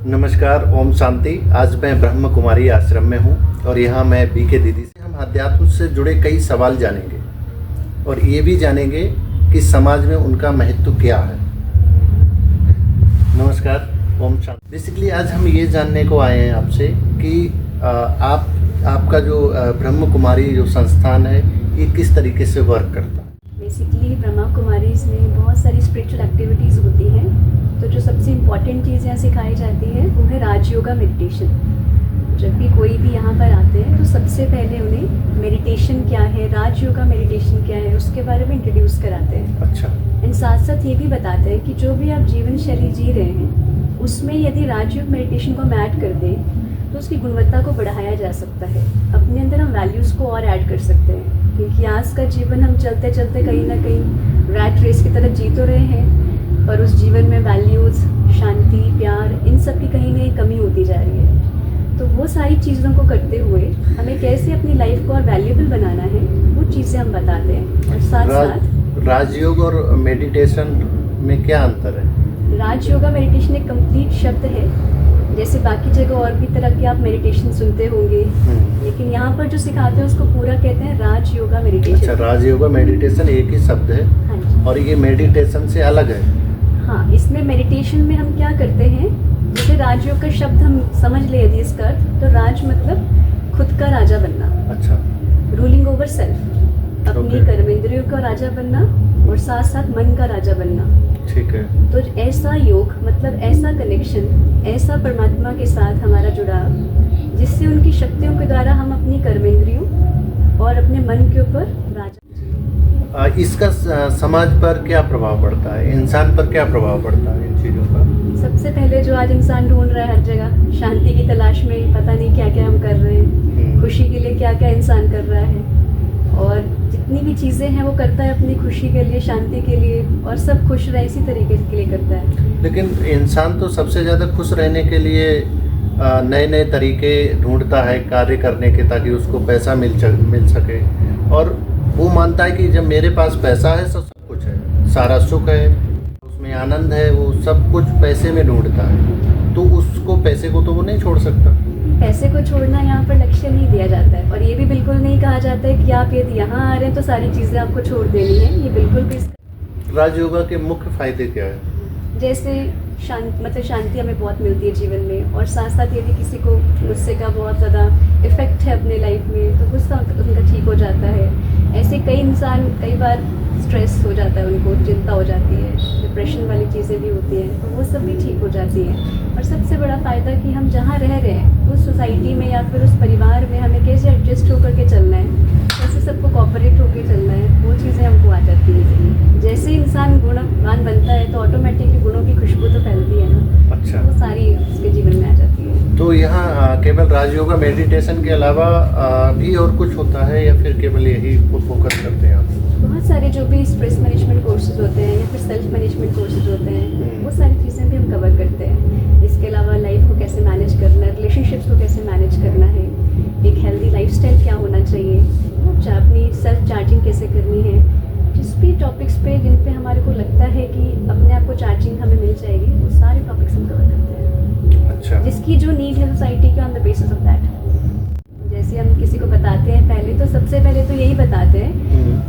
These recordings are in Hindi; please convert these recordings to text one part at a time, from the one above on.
नमस्कार, ओम शांति। आज मैं ब्रह्म कुमारी आश्रम में हूँ और यहाँ मैं बीके दीदी से हम अध्यात्म से जुड़े कई सवाल जानेंगे और ये भी जानेंगे कि समाज में उनका महत्व क्या है। नमस्कार, ओम शांति। बेसिकली आज हम ये जानने को आए हैं आपसे कि आपका जो ब्रह्म कुमारी जो संस्थान है ये किस तरीके से वर्क करता है। बेसिकली ब्रह्मा कुमारीज में बहुत सारी स्पिरिचुअल एक्टिविटीज़ होती हैं। तो जो सबसे इम्पॉर्टेंट चीज़ यहाँ सिखाई जाती है वो है राजयोगा मेडिटेशन। जब भी कोई भी यहाँ पर आते हैं तो सबसे पहले उन्हें मेडिटेशन क्या है, राजयोगा मेडिटेशन क्या है, उसके बारे में इंट्रोड्यूस कराते हैं। अच्छा। एंड साथ साथ ये भी बताते हैं कि जो भी आप जीवन शैली जी रहे हैं उसमें यदि राजयोग मेडिटेशन को हम ऐड कर दें तो उसकी गुणवत्ता को बढ़ाया जा सकता है। अपने अंदर हम वैल्यूज़ को और ऐड कर सकते हैं, क्योंकि आज का जीवन हम चलते चलते कहीं ना कहीं रैट रेस की तरफ जी तो रहे हैं पर उस जीवन में वैल्यूज़, शांति, प्यार, इन सब की कहीं ना कहीं कमी होती जा रही है। तो वो सारी चीज़ों को करते हुए हमें कैसे अपनी लाइफ को और वैल्यूएबल बनाना है वो चीज़ें हम बताते हैं। और साथ साथ राजयोग और मेडिटेशन में क्या अंतर है? राजयोगा मेडिटेशन एक कंप्लीट शब्द है। जैसे बाकी जगह और भी तरह के आप मेडिटेशन सुनते होंगे, लेकिन यहाँ पर जो सिखाते हैं उसको पूरा कहते हैं राजयोगा मेडिटेशन। अच्छा, राजयोगा मेडिटेशन एक ही शब्द है। हाँ जी। और ये मेडिटेशन से अलग है। हाँ, इसमें मेडिटेशन में हम क्या करते हैं, जैसे राजयोग का शब्द हम समझ ले यदि इसका अर्थ, तो राज मतलब खुद का राजा बनना। अच्छा। रूलिंग ओवर सेल्फ, अपनी कर्मेंद्रियों का राजा बनना और साथ साथ मन का राजा बनना। ठीक है। तो ऐसा योग मतलब ऐसा कनेक्शन, ऐसा परमात्मा के साथ हमारा जुड़ाव, जिससे उनकी शक्तियों के द्वारा हम अपनी कर्मेंद्रियों और अपने मन के ऊपर राजा। इसका समाज पर क्या प्रभाव पड़ता है, इंसान पर क्या प्रभाव पड़ता है इन चीज़ों का? सबसे पहले जो आज इंसान ढूंढ रहा है हर जगह शांति की तलाश में, पता नहीं क्या क्या हम कर रहे हैं, खुशी के लिए क्या क्या इंसान कर रहा है, और जितनी भी चीज़ें हैं वो करता है अपनी खुशी के लिए, शांति के लिए, और सब खुश रहे इसी तरीके के लिए करता है। लेकिन इंसान तो सबसे ज़्यादा खुश रहने के लिए नए नए तरीके ढूंढता है कार्य करने के, ताकि उसको पैसा मिल सके। और वो मानता है कि जब मेरे पास पैसा है सब कुछ है, सारा सुख है, उसमें आनंद है, वो सब कुछ पैसे में ढूंढता है। तो उसको पैसे को तो वो नहीं छोड़ सकता। पैसे को छोड़ना यहाँ पर लक्ष्य नहीं दिया जाता है, और ये भी बिल्कुल नहीं कहा जाता है कि आप यदि यहाँ आ रहे हैं तो सारी चीज़ें आपको छोड़ देनी है। ये बिल्कुल भी। राजयोगा के मुख्य फायदे क्या है? जैसे शांति हमें बहुत मिलती है जीवन में, और साथ साथ यदि किसी को गुस्से का बहुत ज़्यादा इफेक्ट है अपने लाइफ में तो गुस्सा उनका ठीक हो जाता है। ऐसे कई इंसान कई बार स्ट्रेस हो जाता है, उनको चिंता हो जाती है, डिप्रेशन वाली चीज़ें भी होती हैं, तो वो सब भी ठीक हो जाती हैं। और सबसे बड़ा फ़ायदा कि हम जहाँ रह रहे हैं उस सोसाइटी में या फिर उस परिवार में हमें कैसे एडजस्ट होकर के चलना है, कैसे सबको कोऑपरेट होकर चलना है, वो चीज़ें हमको आ जाती हैं। जैसे इंसान गुणवान बनता है तो ऑटोमेटिकली गुणों की खुशबू तो फैलती है ना। अच्छा। वो सारी उसके जीवन में आ जाती है। तो यहाँ केवल राजयोगा मेडिटेशन के अलावा भी और कुछ होता है या फिर केवल यही फोकस करते हैं आप? बहुत सारे जो भी स्ट्रेस मैनेजमेंट कोर्सेज होते हैं या फिर सेल्फ मैनेजमेंट कोर्सेज होते हैं, वो सारी चीज़ें भी हम कवर करते हैं। इसके अलावा लाइफ को कैसे मैनेज करना है, रिलेशनशिप्स को कैसे मैनेज करना है, एक हेल्दी लाइफस्टाइल क्या होना चाहिए, अपनी सेल्फ चार्जिंग कैसे करनी है, जिस भी टॉपिक्स पे जिन पे हमारे को लगता है कि अपने आप को चार्जिंग हमें मिल जाएगी, वो सारे टॉपिक्स हम कवर करते हैं। अच्छा। जिसकी जो नीड है सोसाइटी के on the basis of that. जैसे हम किसी को बताते हैं पहले तो सबसे पहले तो यही बताते हैं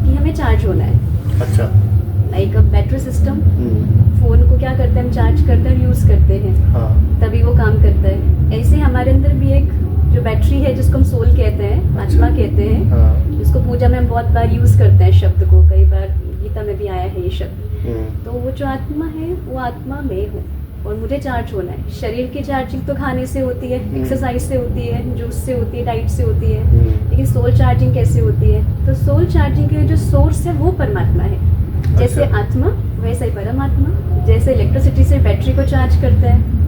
कि हमें चार्ज होना है। अच्छा। Like a battery system, phone को क्या करते हैं हम चार्ज करते हैं और यूज़ करते हैं। हाँ। तभी वो काम करता है। ऐसे हमारे अंदर भी एक जो बैटरी है जिसको हम सोल कहते हैं, आत्मा कहते हैं। हाँ। जिसको पूजा में हम बहुत बार यूज़ करते हैं शब्द को, कई बार गीता में भी आया है ये शब्द। तो वो जो आत्मा है वो आत्मा में हूँ और मुझे चार्ज होना है। शरीर की चार्जिंग तो खाने से होती है, एक्सरसाइज से होती है, जूस से होती है, डाइट से होती है, लेकिन सोल चार्जिंग कैसे होती है? तो सोल चार्जिंग के लिए जो सोर्स है वो परमात्मा है। जैसे आत्मा वैसे ही परमात्मा, जैसे इलेक्ट्रिसिटी से बैटरी को चार्ज करता है,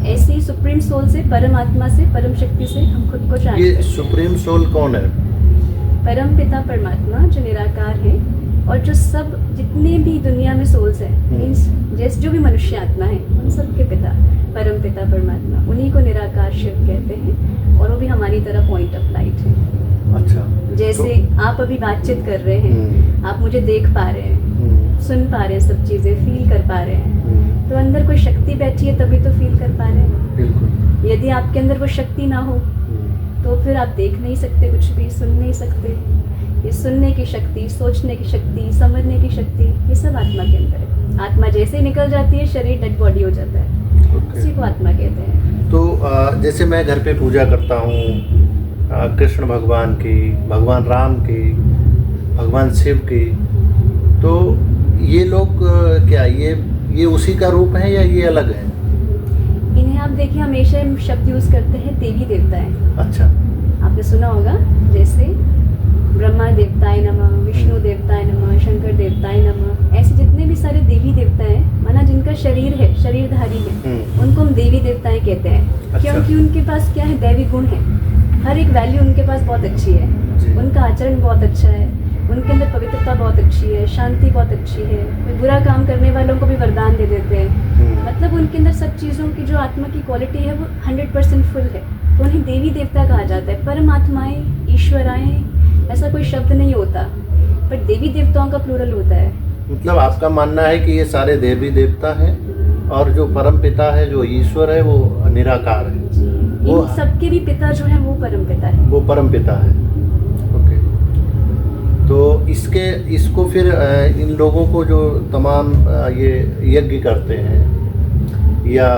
ऐसे ही सुप्रीम सोल से, परमात्मा से, परम शक्ति से हम खुद को चार्ज करते हैं। ये सुप्रीम सोल कौन है? परम पिता परमात्मा जो निराकार है, और जो सब जितने भी दुनिया में सोल्स हैं, मीन्स जैसे जो भी मनुष्य आत्मा है उन सब के पिता परम पिता परमात्मा, उन्हीं को निराकार शिव कहते हैं। और वो भी हमारी तरह पॉइंट ऑफ लाइट है। अच्छा। जैसे तो आप अभी बातचीत कर रहे हैं, आप मुझे देख पा रहे हैं, सुन पा रहे हैं, सब चीज़ें फील कर पा रहे हैं, तो अंदर कोई शक्ति बैठी है तभी तो फील कर पा रहे हैं। बिल्कुल। यदि आपके अंदर वो शक्ति ना हो तो फिर आप देख नहीं सकते, कुछ भी सुन नहीं सकते। ये सुनने की शक्ति, सोचने की शक्ति, समझने की शक्ति, ये सब आत्मा के अंदर है। आत्मा जैसे ही निकल जाती है शरीर डेड बॉडी हो जाता है, उसी को आत्मा कहते हैं। तो जैसे मैं घर पे पूजा करता हूँ कृष्ण भगवान की, भगवान राम की, भगवान शिव की, तो ये लोग क्या ये उसी का रूप है या ये अलग है? इन्हें आप देखिए हमेशा हम शब्द यूज़ करते हैं देवी देवता है। अच्छा। आपने सुना होगा जैसे ब्रह्मा देवताय नमः, विष्णु देवताय नमः, शंकर देवताय नमः, ऐसे जितने भी सारे देवी देवता हैं, माना जिनका शरीर है, शरीरधारी है, उनको हम देवी देवताएं कहते हैं। अच्छा। क्योंकि उनके पास क्या है, दैवी गुण है। हर एक वैल्यू उनके पास बहुत अच्छी है, उनका आचरण बहुत अच्छा है, उनके अंदर पवित्रता बहुत अच्छी है, शांति बहुत अच्छी है। वे बुरा काम करने वालों को भी वरदान दे देते हैं। मतलब उनके अंदर सब चीज़ों की जो आत्मा की क्वालिटी है वो 100% फुल है, तो उन्हें देवी देवता कहा जाता है। परमात्माएं, ईश्वराएं, ऐसा कोई शब्द नहीं होता, पर देवी देवताओं का प्लूरल होता है। मतलब आपका मानना है कि ये सारे देवी देवता हैं और जो परम पिता है, जो ईश्वर है, वो निराकार है। इन सबके भी पिता जो है वो परम पिता है, वो परम पिता है। ओके। तो इसको फिर इन लोगों को जो तमाम ये यज्ञ करते हैं या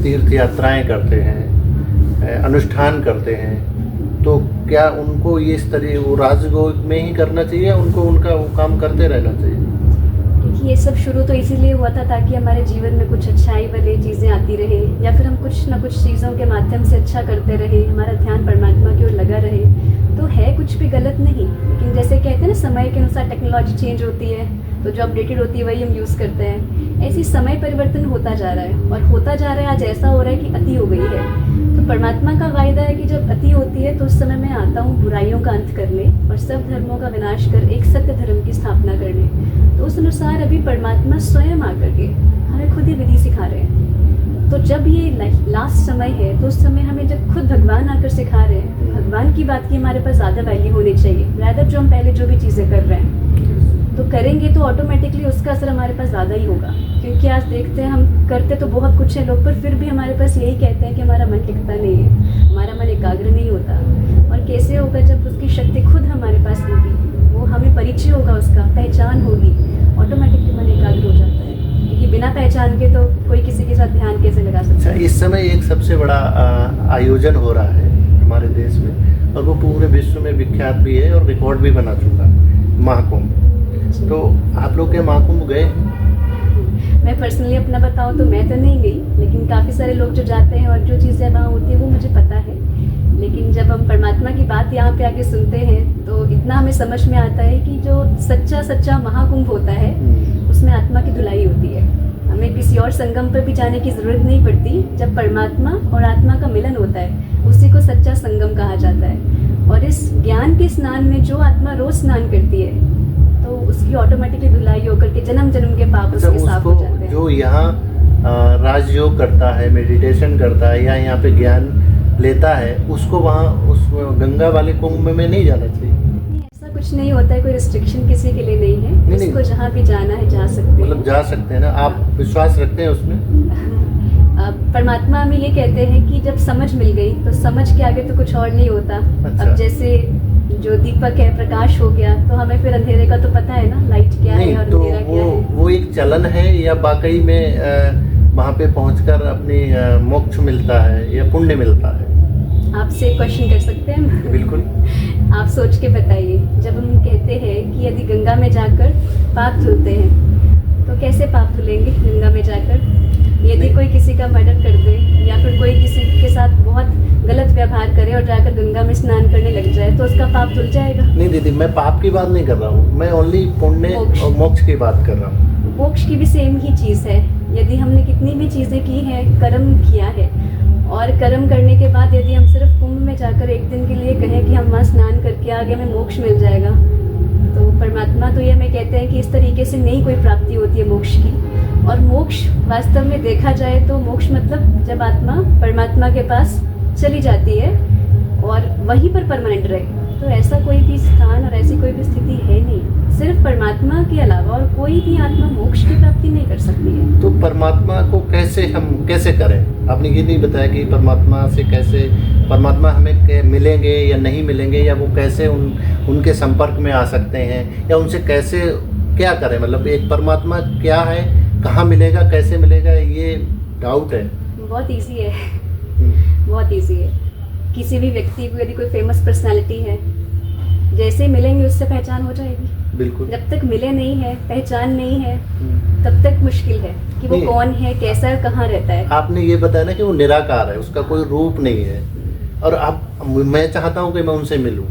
तीर्थ यात्राएं करते हैं, अनुष्ठान करते हैं, तो क्या उनको ये इस तरह वो राजयोग में ही करना चाहिए या उनको उनका वो काम करते रहना चाहिए? देखिए ये सब शुरू तो इसीलिए हुआ था ताकि हमारे जीवन में कुछ अच्छाई वाली चीज़ें आती रहे, या फिर हम कुछ ना कुछ चीज़ों के माध्यम से अच्छा करते रहे, हमारा ध्यान परमात्मा की ओर लगा रहे। तो है कुछ भी गलत नहीं, लेकिन जैसे कहते हैं ना समय के अनुसार टेक्नोलॉजी चेंज होती है, तो जो अपडेटेड होती है वही हम यूज़ करते हैं। ऐसी समय परिवर्तन होता जा रहा है और होता जा रहा है। आज ऐसा हो रहा है कि अति हो गई है, तो परमात्मा का वायदा है कि जब अति होती है तो उस समय मैं आता हूँ बुराइयों का अंत करने और सब धर्मों का विनाश कर एक सत्य धर्म की स्थापना करने। तो उस अनुसार अभी परमात्मा स्वयं आकर के हमें खुद ही विधि सिखा रहे हैं। तो जब ये लास्ट समय है, तो उस समय हमें जब खुद भगवान आकर सिखा रहे हैं, तो भगवान की बात की हमारे पास ज़्यादा वैल्यू होनी चाहिए, rather जो हम पहले जो भी चीज़ें कर रहे हैं। तो करेंगे तो ऑटोमेटिकली उसका असर हमारे पास ज़्यादा ही होगा। क्योंकि आज देखते हैं हम करते तो बहुत कुछ है लोग, पर फिर भी हमारे पास यही कहते हैं कि हमारा मन टिकता नहीं है, हमारा मन एकाग्र नहीं होता। और कैसे होगा? जब उसकी शक्ति खुद हमारे पास होगी, वो हमें परिचय होगा, उसका पहचान होगी, ऑटोमेटिकली मन एकाग्र हो जाता है। क्योंकि बिना पहचान के तो कोई किसी के साथ ध्यान कैसे लगा सकता है? इस समय एक सबसे बड़ा आयोजन हो रहा है हमारे देश में और वो पूरे विश्व में विख्यात भी है और रिकॉर्ड भी बना चुका है, महाकुंभ। तो आप लोग क्या महाकुंभ गए? मैं पर्सनली अपना बताऊं तो मैं तो नहीं गई, लेकिन काफ़ी सारे लोग जो जाते हैं और जो चीज़ें वहाँ होती है वो मुझे पता है। लेकिन जब हम परमात्मा की बात यहाँ पे आके सुनते हैं तो इतना हमें समझ में आता है कि जो सच्चा महाकुंभ होता है उसमें आत्मा की धुलाई होती है। हमें किसी और संगम पर भी जाने की ज़रूरत नहीं पड़ती। जब परमात्मा और आत्मा का मिलन होता है उसी को सच्चा संगम कहा जाता है। और इस ज्ञान के स्नान में जो आत्मा रोज़ स्नान करती है तो उसकी ऑटोमेटिकली धुलाई होकर के जन्म जन्म के पाप उसके साफ हो जाते हैं। जो यहाँ राजयोग करता है, मेडिटेशन करता है या यहाँ पे ज्ञान लेता है, उसको वहाँ उस गंगा वाले कुंभ में नहीं जाना चाहिए। नहीं, ऐसा कुछ नहीं होता है, कोई रिस्ट्रिक्शन किसी के लिए नहीं है। उसको जहाँ भी जाना है जा सकते हैं। मतलब जा सकते हैं ना? आप विश्वास रखते हैं उसमें? परमात्मा हमें ये कहते हैं कि जब समझ मिल गई तो समझ के आगे तो कुछ और नहीं होता। अच्छा। अब जैसे जो दीपक है, प्रकाश हो गया, तो हमें फिर अंधेरे का तो पता है ना, लाइट क्या है और अंधेरा क्या है। वो एक चलन है या वाकई में वहाँ पे पहुँचकर अपनी मोक्ष मिलता है या पुण्य मिलता है? आपसे एक क्वेश्चन कर सकते हैं? बिल्कुल। आप सोच के बताइए, जब हम कहते हैं कि यदि गंगा में जाकर पाप धुलते हैं तो कैसे पाप धुलेंगे गंगा में जाकर? यदि कोई किसी का मर्डर कर दे या फिर कोई किसी के साथ बहुत गलत व्यवहार करे और जाकर गंगा में स्नान करने लग जाए तो उसका पाप धुल जाएगा? नहीं दीदी, मैं पाप की बात नहीं कर रहा हूँ, मैं ओनली पुण्य और मोक्ष की बात कर रहा हूँ। मोक्ष की भी सेम ही चीज़ है। यदि हमने कितनी भी चीज़ें की हैं, कर्म किया है, और कर्म करने के बाद यदि हम सिर्फ कुंभ में जाकर एक दिन के लिए कहें कि हम वहाँ स्नान करके आगे हमें मोक्ष मिल जाएगा, तो परमात्मा तो ये हमें कहते हैं कि इस तरीके से नहीं कोई प्राप्ति होती है मोक्ष की। और मोक्ष वास्तव में देखा जाए तो मोक्ष मतलब जब आत्मा परमात्मा के पास चली जाती है और वहीं पर परमानेंट रहे। तो ऐसा कोई भी स्थान और ऐसी कोई भी स्थिति है नहीं, सिर्फ परमात्मा के अलावा और कोई भी आत्मा मोक्ष की प्राप्ति नहीं कर सकती है। तो परमात्मा को हम कैसे करें? आपने ये नहीं बताया कि परमात्मा से कैसे, परमात्मा हमें मिलेंगे या नहीं मिलेंगे, या वो कैसे उनके संपर्क में आ सकते हैं, या उनसे कैसे क्या करें? मतलब एक परमात्मा क्या है, कहाँ मिलेगा, कैसे मिलेगा, ये डाउट है। बहुत इजी है, बहुत इजी है। किसी भी व्यक्ति को यदि कोई फेमस पर्सनालिटी है, जैसे मिलेंगे उससे पहचान हो जाएगी। बिल्कुल। जब तक मिले नहीं है, पहचान नहीं है, तब तक मुश्किल है कि वो कौन है, कैसा है, कहाँ रहता है। आपने ये बताया ना कि वो निराकार है, उसका कोई रूप नहीं है, और मैं चाहता हूँ कि मैं उनसे मिलूं।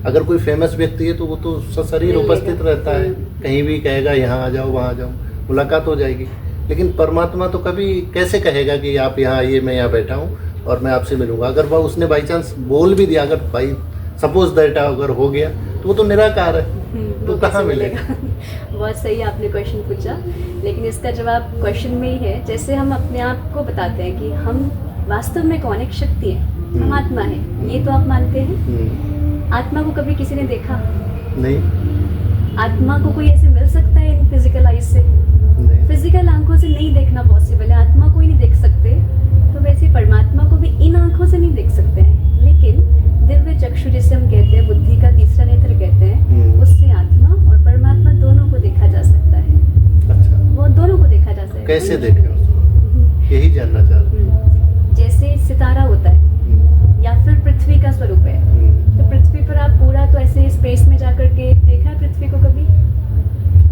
अगर कोई फेमस व्यक्ति है तो वो तो सशरीर उपस्थित रहता है, कहीं भी कहेगा यहाँ आ जाओ, वहाँ आ जाओ, मुलाकात हो जाएगी। लेकिन परमात्मा तो कभी कैसे कहेगा कि आप यहाँ आइए, मैं यहाँ बैठा हूँ और मैं आपसे मिलूंगा। अगर वह उसने बाई चांस बोल भी दिया, अगर भाई सपोज दैट अगर हो गया, तो वो तो निराकार है, तो कहाँ मिलेगा? बहुत सही आपने क्वेश्चन पूछा, लेकिन इसका जवाब क्वेश्चन में ही है। जैसे हम अपने आप को बताते हैं कि हम वास्तव में कौन, एक शक्ति है, हम आत्मा है, ये तो आप मानते हैं। आत्मा को कभी किसी ने देखा नहीं। आत्मा को कोई ऐसे मिल सकता है इन फिजिकल आइज से? फिजिकल आंखों से नहीं देखना पॉसिबल है, आत्मा को ही नहीं देख सकते, तो वैसे परमात्मा को भी इन आंखों से नहीं देख सकते हैं। लेकिन दिव्य चक्षु जिसे हम कहते हैं, बुद्धि का तीसरा नेत्र कहते हैं, उससे आत्मा और परमात्मा दोनों को देखा जा सकता है। अच्छा, वो दोनों को देखा जा सकता है। कैसे देखें उसको, यही जानना चाहते हैं। जैसे सितारा होता है या फिर पृथ्वी का स्वरूप है, तो पृथ्वी पर आप पूरा तो ऐसे स्पेस में जाकर के देखा है पृथ्वी को कभी?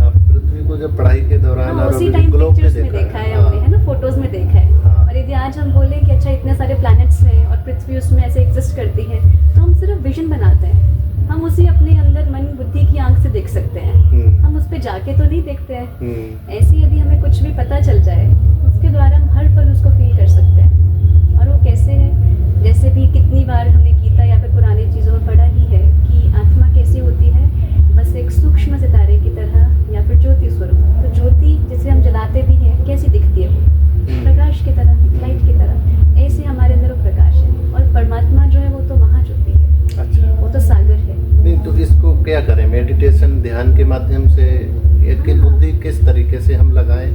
पृथ्वी को जब पढ़ाई के दौरान और उसी टाइम पिक्चर्स में देखा है हमने, है ना, फोटोज में देखा है। और यदि आज हम बोले कि अच्छा इतने सारे प्लैनेट्स हैं और पृथ्वी उसमें ऐसे एग्जिस्ट करती है, तो हम सिर्फ विजन बनाते हैं, हम उसी अपने अंदर मन बुद्धि की आंख से देख सकते हैं, हम उस पर जाके तो नहीं देखते हैं। ऐसे यदि हमें कुछ भी पता चल जाए, उसके द्वारा हम हर पल उसको फील कर सकते हैं। और वो कैसे है, जैसे भी कितनी बार हमने गीता या फिर पुरानी चीज़ों में पढ़ा ही है कि आत्मा कैसी होती है, बस एक सूक्ष्म सितारे की तरह या फिर ज्योति स्वरूप। तो ज्योति जिसे हम जलाते भी हैं, कैसी दिखती है वो? प्रकाश की तरह, लाइट की तरह। ऐसे हमारे अंदर वो प्रकाश है, और परमात्मा जो है वो तो महाज्योति है। अच्छा, वो तो सागर है। नहीं, तो इसको क्या करें? मेडिटेशन, ध्यान के माध्यम से, या बुद्धि किस तरीके से हम लगाएं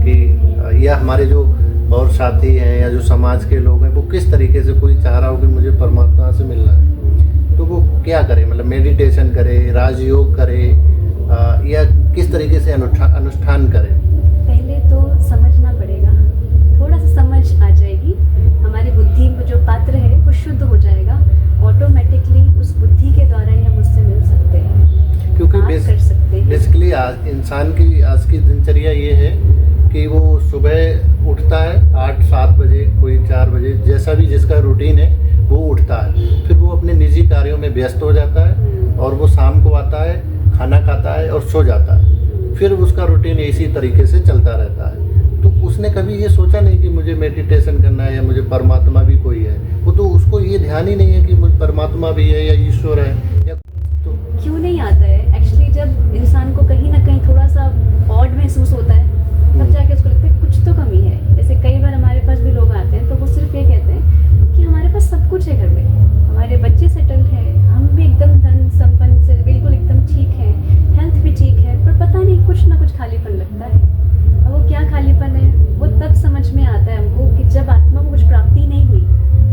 कि, या हमारे जो और साथी हैं या जो समाज के लोग हैं, वो किस तरीके से, कोई चाह रहा हो कि मुझे परमात्मा से मिलना है, तो वो क्या करें? मतलब मेडिटेशन करे, राजयोग करे, या किस तरीके से अनुष्ठान करें? पहले तो समझना पड़ेगा, थोड़ा सा समझ आ जाएगी, हमारी बुद्धि में जो पात्र है वो शुद्ध हो जाएगा, ऑटोमेटिकली उस बुद्धि के द्वारा ही हम उससे मिल सकते हैं, क्योंकि कर सकते हैं। बेसिकली इंसान की आज की दिनचर्या ये है कि वो सुबह उठता है 8-7 बजे, कोई 4 बजे, जैसा भी जिसका रूटीन है वो उठता है, फिर वो अपने निजी कार्यों में व्यस्त हो जाता है, और वो शाम को आता है, खाना खाता है और सो जाता है। फिर उसका रूटीन इसी तरीके से चलता रहता है। तो उसने कभी ये सोचा नहीं कि मुझे मेडिटेशन करना है या मुझे परमात्मा भी कोई है। वो तो उसको ये ध्यान ही नहीं है कि मुझे परमात्मा भी है या ईश्वर है, या तो क्यों नहीं आता है? एक्चुअली जब इंसान को कहीं ना कहीं थोड़ा सा ऑड महसूस होता है, तब जाके उसको लगता है कुछ तो कमी है। जैसे कई बार हमारे पास भी लोग आते हैं तो वो सिर्फ ये कहते हैं कि हमारे पास सब कुछ है घर में, हमारे बच्चे सेटल्ड हैं, हम भी एकदम धन संपन्न से बिल्कुल एकदम ठीक है, हेल्थ भी ठीक है, पर पता नहीं कुछ ना कुछ खालीपन लगता है। अब वो क्या खालीपन है, वो तब समझ में आता है हमको कि जब आत्मा को कुछ प्राप्ति नहीं हुई,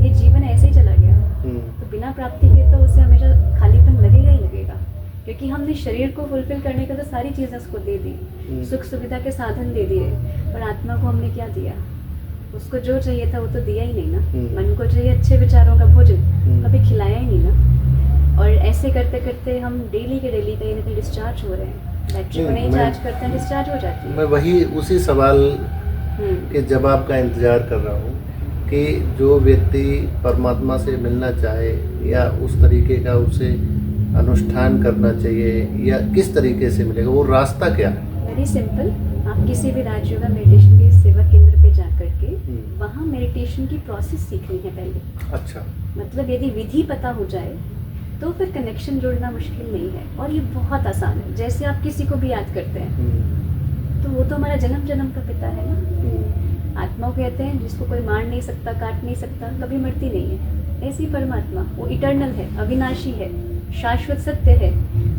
ये जीवन ऐसे ही चला गया, तो बिना प्राप्ति के तो उसे हमेशा खालीपन लगेगा ही लगेगा, क्योंकि हमने शरीर को फुलफिल करने का तो सारी चीज़ें उसको दे दी, सुख सुविधा के साधन दे दिए, पर आत्मा को हमने क्या दिया? उसको जो चाहिए था वो तो दिया ही नहीं ना। मन को चाहिए अच्छे विचारों का भोजन, कभी खिलाया ही नहीं ना। और ऐसे करते करते हम डेली के डेली कहीं ना कहीं डिस्चार्ज हो रहे हैं, बैटरी को नहीं चार्ज करते हैं, डिस्चार्ज हो जाती है। मैं वही उसी सवाल के जवाब का इंतजार कर रहा हूँ कि जो व्यक्ति परमात्मा से मिलना चाहे, या उस तरीके का उसे अनुष्ठान करना चाहिए, या किस तरीके से मिलेगा, वो रास्ता क्या है? वेरी सिंपल, आप किसी भी राजयोगा मेडिटेशन के सेवा केंद्र पे जा करके वहाँ मेडिटेशन की प्रोसेस सीखनी है पहले। अच्छा, मतलब यदि विधि पता हो जाए तो फिर कनेक्शन जोड़ना मुश्किल नहीं है, और ये बहुत आसान है। जैसे आप किसी को भी याद करते हैं तो वो तो हमारा जन्म जन्म का पिता है ना। आत्मा को कहते हैं जिसको कोई मार नहीं सकता, काट नहीं सकता, कभी मरती नहीं है। ऐसी परमात्मा वो इटर्नल है, अविनाशी है, शाश्वत सत्य है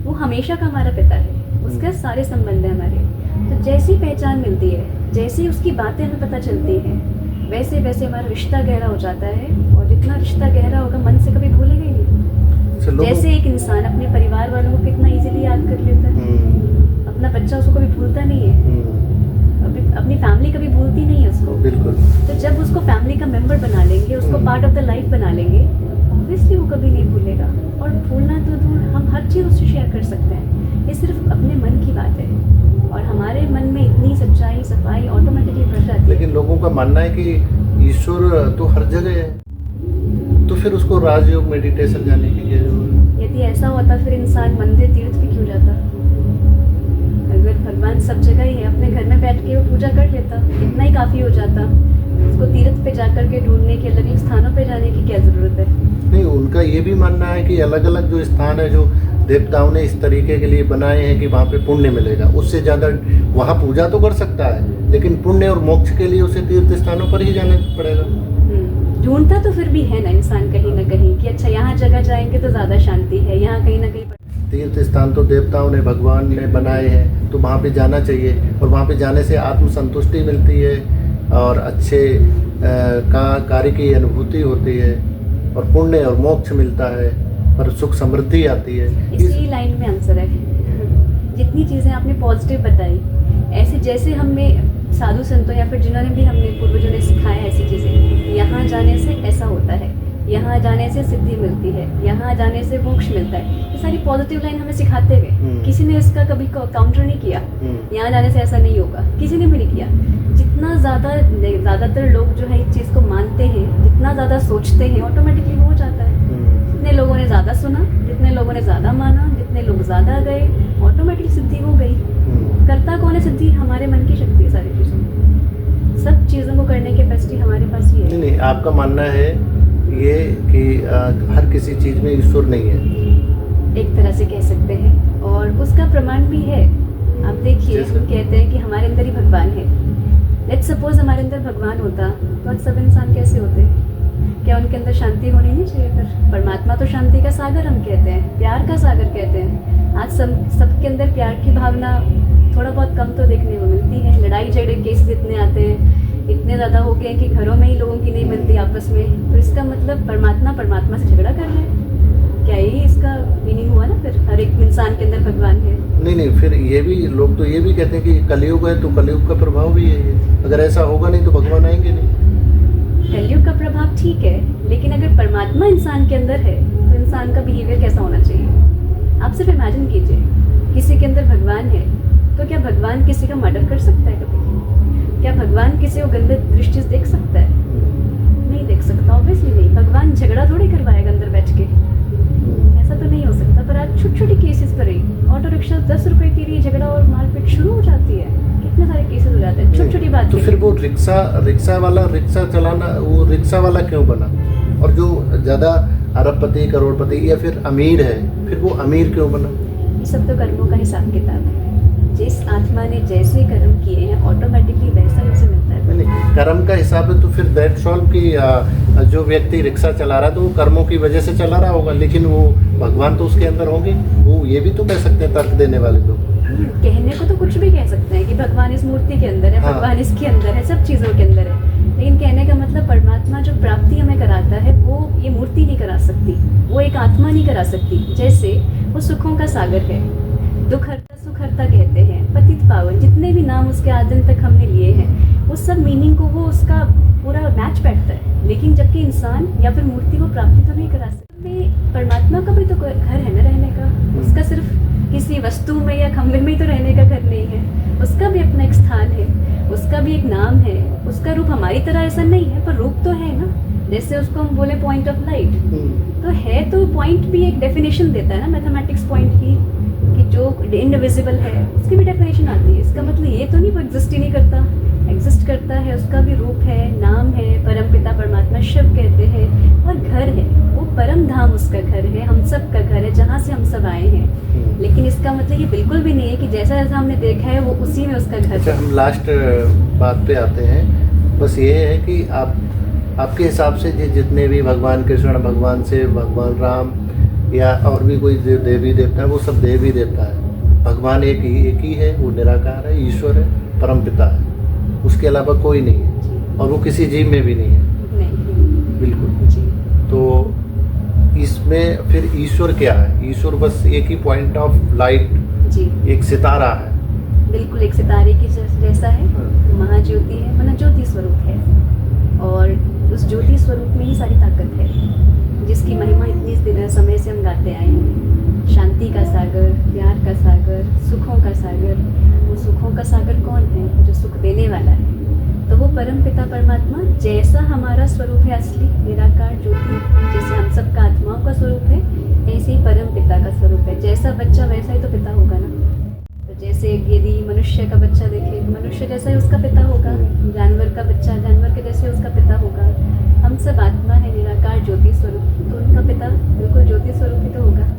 वो हमेशा का हमारा पिता है, उसका सारे संबंध है हमारे। तो जैसी पहचान मिलती है, जैसी उसकी बातें हमें पता चलती हैं, वैसे वैसे हमारा रिश्ता गहरा हो जाता है। और जितना रिश्ता गहरा होगा मन से कभी भूलेगा ही नहीं। जैसे एक इंसान अपने परिवार वालों को कितना इजीली याद कर लेता है, अपना बच्चा उसको कभी भूलता नहीं है, अपनी फैमिली कभी भूलती नहीं है उसको। बिल्कुल। तो जब उसको फैमिली का मेंबर बना लेंगे, उसको पार्ट ऑफ द लाइफ बना लेंगे, ऑब्वियसली वो कभी नहीं भूलेगा। और भूलना तो दूर, हम हर चीज़ उससे शेयर कर सकते हैं। ये सिर्फ अपने मन की बात है और हमारे मन में इतनी सच्चाई सफाई ऑटोमेटिकली बढ़ जाती है। लेकिन लोगों का मानना है कि ईश्वर तो हर जगह है, तो फिर उसको राजयोग मेडिटेशन जाने की क्या जरूरत है? यदि ऐसा होता फिर इंसान मंदिर तीर्थ पे क्यों जाता? अगर भगवान सब जगह ही है, अपने घर में बैठ के वो पूजा कर लेता, इतना ही काफ़ी हो जाता। उसको तीर्थ पे जाकर के ढूंढने के, अलग अलग स्थानों पे जाने की क्या ज़रूरत है? नहीं, उनका ये भी मानना है कि अलग अलग जो स्थान है, जो देवताओं ने इस तरीके के लिए बनाए हैं कि वहाँ पे पुण्य मिलेगा, उससे ज़्यादा वहाँ पूजा तो कर सकता है, लेकिन पुण्य और मोक्ष के लिए उसे तीर्थ स्थानों पर ही जाना पड़ेगा। ढूंढता तो फिर भी है ना इंसान कहीं ना कहीं कि अच्छा यहाँ जगह जाएंगे तो ज़्यादा शांति है, यहाँ कहीं ना कहीं। तीर्थ स्थान तो देवताओं ने, भगवान ने बनाए हैं, तो वहाँ पे जाना चाहिए। और वहाँ पे जाने से आत्म संतुष्टि मिलती है और अच्छे कार्य की अनुभूति होती है और पुण्य और मोक्ष मिलता है और सुख समृद्धि आती है। इसी लाइन में आंसर है। जितनी चीज़ें आपने पॉजिटिव बताई, ऐसे जैसे हमें साधु संतों या फिर जिन्होंने भी हमने पूर्वजों ने सिखाया ऐसी चीज़ें, यहाँ जाने से ऐसा होता है, यहाँ जाने से सिद्धि मिलती है, यहाँ जाने से मोक्ष मिलता है, ये सारी पॉजिटिव लाइन हमें सिखाते गए। किसी ने इसका कभी काउंटर नहीं किया, यहाँ जाने से ऐसा नहीं होगा, किसी ने भी नहीं किया। जितना ज़्यादातर लोग जो है इस चीज़ को मानते हैं, जितना ज़्यादा सोचते हैं, ऑटोमेटिकली हो जाता है। जितने लोगों ने ज़्यादा सुना, जितने लोगों ने ज़्यादा माना, जितने लोग ज़्यादा गए, ऑटोमेटिक सिद्धि हो गई। करता कौन है सिद्धि? हमारे मन की शक्ति है। सारी चीज़ों, सब चीज़ों को करने की कैपेसिटी हमारे पास ही है। नहीं, आपका मानना है ये कि हर किसी चीज़ में ईश्वर नहीं है, एक तरह से कह सकते हैं, और उसका प्रमाण भी है। आप देखिए, हम कहते हैं कि हमारे अंदर ही भगवान है। लेट्स सपोज हमारे अंदर भगवान होता तो आज सब इंसान कैसे होते? क्या उनके अंदर शांति होनी नहीं चाहिए? फिर परमात्मा तो शांति का सागर हम कहते हैं, प्यार का सागर कहते हैं। आज सबके अंदर प्यार की भावना थोड़ा बहुत कम तो देखने को मिलती है। लड़ाई झगड़े केस इतने आते हैं, इतने ज़्यादा हो गए हैं कि घरों में ही लोगों की नहीं बनती आपस में। तो इसका मतलब परमात्मा से झगड़ा कर रहे हैं, क्या यही इसका मीनिंग हुआ ना? फिर हर एक इंसान के अंदर भगवान है। नहीं, फिर ये भी लोग तो ये भी कहते हैं कि कलयुग है तो कलयुग का प्रभाव भी है। अगर ऐसा होगा नहीं तो भगवान आएंगे नहीं। कलयुग का प्रभाव ठीक है, लेकिन अगर परमात्मा इंसान के अंदर है तो इंसान का बिहेवियर कैसा होना चाहिए? आप सिर्फ इमेजिन कीजिए, किसी के अंदर भगवान है तो क्या भगवान किसी का मर्डर कर सकता है कभी? क्या भगवान किसी को गंदे दृष्टि से देख सकता है? नहीं देख सकता, ऑब्वियसली नहीं। भगवान झगड़ा थोड़ी करवाएगा अंदर बैठ के, ऐसा तो नहीं हो सकता। पर आज छोटी छोटी केसेस पर ही ऑटो रिक्शा 10 रुपए के लिए झगड़ा और मारपीट शुरू हो जाती है। कितने सारे केसेस हो जाते हैं छोटी छोटी बात। तो फिर वो रिक्शा वाला रिक्शा चलाना, वो रिक्शा वाला क्यों बना? और जो ज़्यादा अरबपति करोड़पति या फिर अमीर है, फिर वो अमीर क्यों बना? ये सब तो कर्मों का हिसाब किताब है। जिस आत्मा ने जैसे कर्म किए हैं ऑटोमेटिकली वैसा ही उसे मिलता है। नहीं, कर्म का हिसाब है तो फिर दैट सॉल्व की जो व्यक्ति रिक्शा चला रहा है तो वो कर्मों की वजह से चला रहा होगा, लेकिन वो भगवान तो उसके अंदर होंगे। वो ये भी तो कह सकते हैं तर्क देने वाले लोग। कहने को तो कुछ भी कह सकते हैं कि भगवान इस मूर्ति के अंदर है, हाँ। भगवान इसके अंदर है, सब चीज़ों के अंदर है। लेकिन कहने का मतलब परमात्मा जो प्राप्ति हमें कराता है वो ये मूर्ति नहीं करा सकती, वो एक आत्मा नहीं करा सकती। जैसे वो सुखों का सागर है, दुख हरता सुख हरता कहते हैं, पतित पावन, जितने भी नाम उसके आदि तक हमने लिए हैं, उस सब मीनिंग को वो उसका पूरा मैच बैठता है। लेकिन जबकि इंसान या फिर मूर्ति को प्राप्ति तो नहीं करा सकते। परमात्मा का भी तो घर है ना रहने का, उसका सिर्फ किसी वस्तु में या खंभे में ही तो रहने का घर नहीं है, उसका भी अपना एक स्थान है, उसका भी एक नाम है। उसका रूप हमारी तरह ऐसा नहीं है, पर रूप तो है ना। जैसे उसको हम बोले पॉइंट ऑफ लाइट, तो है तो पॉइंट भी एक डेफिनेशन देता है ना मैथमेटिक्स पॉइंट की, कि जो इनविजिबल है उसकी भी डेफिनेशन आती है। इसका मतलब ये तो नहीं वो एग्जिस्ट ही नहीं करता, एग्जिस्ट करता है, उसका भी रूप है, नाम है, परमपिता परमात्मा शिव कहते हैं, और घर है, वो परम धाम उसका घर है, हम सब का घर है, जहाँ से हम सब आए हैं। लेकिन इसका मतलब ये बिल्कुल भी नहीं है कि जैसा जैसा हमने देखा है वो उसी में उसका घर है। हम लास्ट बात पे आते हैं, बस ये है कि आपके हिसाब से जितने भी भगवान कृष्ण, भगवान शिव, भगवान राम, या और भी कोई देवी देवता है, वो सब देवी देवता है। भगवान एक ही है, वो निराकार है, ईश्वर है, परमपिता है, उसके अलावा कोई नहीं है जी। और वो किसी जीव में भी नहीं है। नहीं। बिल्कुल। जी। तो इसमें फिर ईश्वर क्या है? ईश्वर बस एक ही पॉइंट ऑफ लाइट, जी। एक सितारा है। बिल्कुल एक सितारे की जैसा है, महाज्योति है, मतलब ज्योति स्वरूप है, और उस ज्योति स्वरूप में ही सारी ताकत है, जिसकी महिमा इतनी समय से हम गाते आए हैं। शांति का सागर, प्यार का सागर, सुखों का सागर। वो सुखों का सागर कौन है? जो सुख देने वाला है। तो वो परम पिता परमात्मा जैसा हमारा स्वरूप है असली निराकार ज्योति, जैसे हम सबका आत्माओं का स्वरूप है, ऐसे ही परम पिता का स्वरूप है। जैसा बच्चा वैसा ही तो पिता होगा ना। तो जैसे यदि मनुष्य का बच्चा देखे तो मनुष्य जैसा ही उसका पिता होगा, जानवर का बच्चा जानवर के जैसे उसका पिता होगा। हम सब आत्मा है, निराकार ज्योति स्वरूप, तो उनका पिता बिल्कुल ज्योति स्वरूप ही तो होगा।